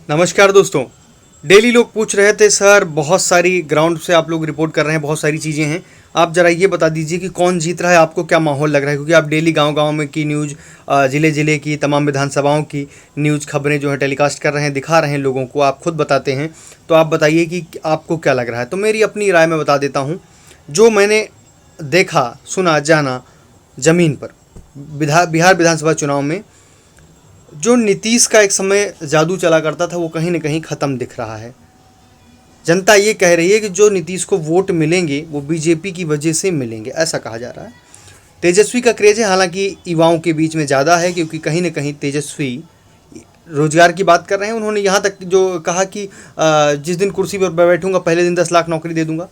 नमस्कार दोस्तों। डेली लोग पूछ रहे थे सर, बहुत सारी ग्राउंड से आप लोग रिपोर्ट कर रहे हैं, बहुत सारी चीज़ें हैं। आप ज़रा ये बता दीजिए कि कौन जीत रहा है, आपको क्या माहौल लग रहा है, क्योंकि आप डेली गांव-गांव में की न्यूज़, ज़िले ज़िले की तमाम विधानसभाओं की न्यूज़ खबरें जो है टेलीकास्ट कर रहे हैं, दिखा रहे हैं लोगों को, आप खुद बताते हैं। तो आप बताइए कि आपको क्या लग रहा है। तो मेरी अपनी राय मैं बता देता हूँ। जो मैंने देखा, सुना, जाना ज़मीन पर बिहार विधानसभा चुनाव में, जो नीतीश का एक समय जादू चला करता था वो कहीं न कहीं ख़त्म दिख रहा है। जनता ये कह रही है कि जो नीतीश को वोट मिलेंगे वो बीजेपी की वजह से मिलेंगे, ऐसा कहा जा रहा है। तेजस्वी का क्रेज़ है, हालांकि युवाओं के बीच में ज़्यादा है, क्योंकि कहीं न कहीं तेजस्वी रोजगार की बात कर रहे हैं। उन्होंने यहाँ तक जो कहा कि जिस दिन कुर्सी पर बैठूंगा पहले दिन 10 लाख नौकरी दे दूंगा।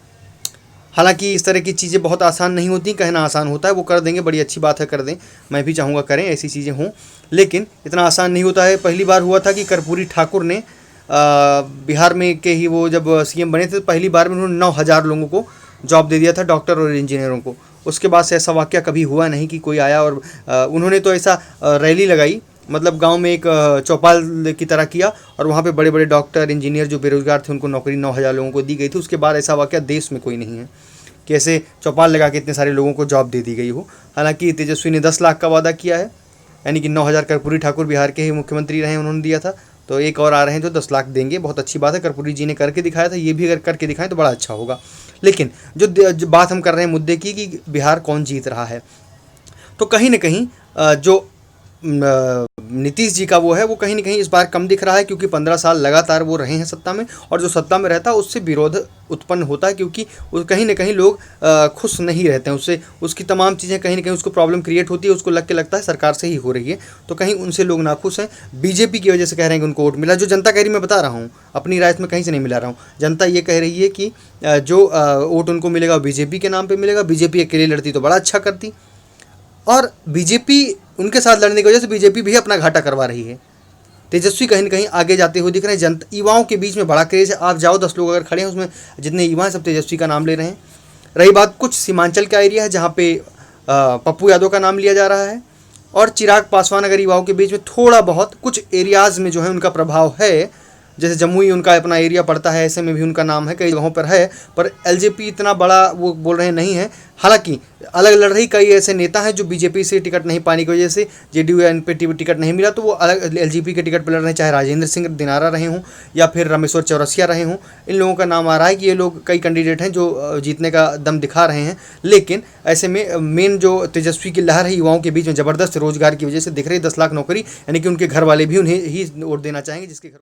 हालांकि इस तरह की चीज़ें बहुत आसान नहीं होती, कहना आसान होता है, वो कर देंगे, बड़ी अच्छी बात है, कर दें, मैं भी चाहूँगा करें, ऐसी चीज़ें हों, लेकिन इतना आसान नहीं होता है। पहली बार हुआ था कि कर्पूरी ठाकुर ने बिहार में के ही वो जब सीएम बने थे तो पहली बार में उन्होंने 9,000 लोगों को जॉब दे दिया था, डॉक्टर और इंजीनियरों को। उसके बाद से ऐसा वाक़या कभी हुआ नहीं कि कोई आया और उन्होंने तो ऐसा रैली लगाई, मतलब गांव में एक चौपाल की तरह किया, और वहाँ पे बड़े बड़े डॉक्टर, इंजीनियर जो बेरोजगार थे उनको नौकरी 9,000 लोगों को दी गई थी। उसके बाद ऐसा वाक़या देश में कोई नहीं है कि ऐसे चौपाल लगा के इतने सारे लोगों को जॉब दे दी गई हो। हालांकि तेजस्वी ने 10 लाख का वादा किया है, यानी कि 9,000 कर्पूरी ठाकुर बिहार के ही मुख्यमंत्री रहे, उन्होंने दिया था, तो एक और आ रहे हैं जो 10 लाख देंगे। बहुत अच्छी बात है, कर्पूरी जी ने करके दिखाया था, ये भी अगर करके दिखाएं तो बड़ा अच्छा होगा। लेकिन जो बात हम कर रहे हैं मुद्दे की कि बिहार कौन जीत रहा है, तो कहीं ना कहीं जो नीतीश जी का वो है, वो कहीं ना कहीं इस बार कम दिख रहा है, क्योंकि 15 साल लगातार वो रहे हैं सत्ता में, और जो सत्ता में रहता है उससे विरोध उत्पन्न होता है, क्योंकि कहीं ना कहीं लोग खुश नहीं रहते हैं उससे, उसकी तमाम चीज़ें कहीं ना कहीं उसको प्रॉब्लम क्रिएट होती है, उसको लगता है सरकार से ही हो रही है, तो कहीं उनसे लोग नाखुश हैं। बीजेपी की वजह से कह रहे हैं कि उनको वोट मिला। जो जनता कह रही, मैं बता रहा हूँ, अपनी राय में कहीं से नहीं मिला रहा हूँ, जनता ये कह रही है कि जो वोट उनको मिलेगा बीजेपी के नाम पर मिलेगा। बीजेपी अकेले लड़ती तो बड़ा अच्छा करती, और बीजेपी उनके साथ लड़ने की वजह से बीजेपी भी अपना घाटा करवा रही है। तेजस्वी कहीं ना कहीं आगे जाते हुए दिख रहे हैं। जनता, युवाओं के बीच में बड़ा क्रेज़ है। आप जाओ, 10 लोग अगर खड़े हैं उसमें जितने युवा हैं सब तेजस्वी का नाम ले रहे हैं। रही बात कुछ सीमांचल का एरिया है जहाँ पे पप्पू यादव का नाम लिया जा रहा है, और चिराग पासवान अगर युवाओं के बीच में थोड़ा बहुत कुछ एरियाज़ में जो है उनका प्रभाव है, जैसे जमुई उनका अपना एरिया पड़ता है, ऐसे में भी उनका नाम है, कई जगहों पर है, पर एलजेपी इतना बड़ा वो बोल रहे हैं नहीं है। हालांकि अलग लड़ रही कई ऐसे नेता हैं जो बीजेपी से टिकट नहीं पाने की वजह से, जेडीयू एन पे टिकट नहीं मिला तो वो अलग एलजेपी के टिकट पर लड़ रहे हैं, चाहे राजेंद्र सिंह दिनारा रहे हों या फिर रामेश्वर चौरसिया रहे हों। इन लोगों का नाम आ रहा है कि ये लोग कई कैंडिडेट हैं जो जीतने का दम दिखा रहे हैं। लेकिन ऐसे में मेन जो तेजस्वी की लहर है युवाओं के बीच में ज़बरदस्त रोजगार की वजह से दिख रही है। 10 लाख नौकरी, यानी कि उनके घर वाले भी उन्हें ही वोट देना चाहेंगे, जिसके घर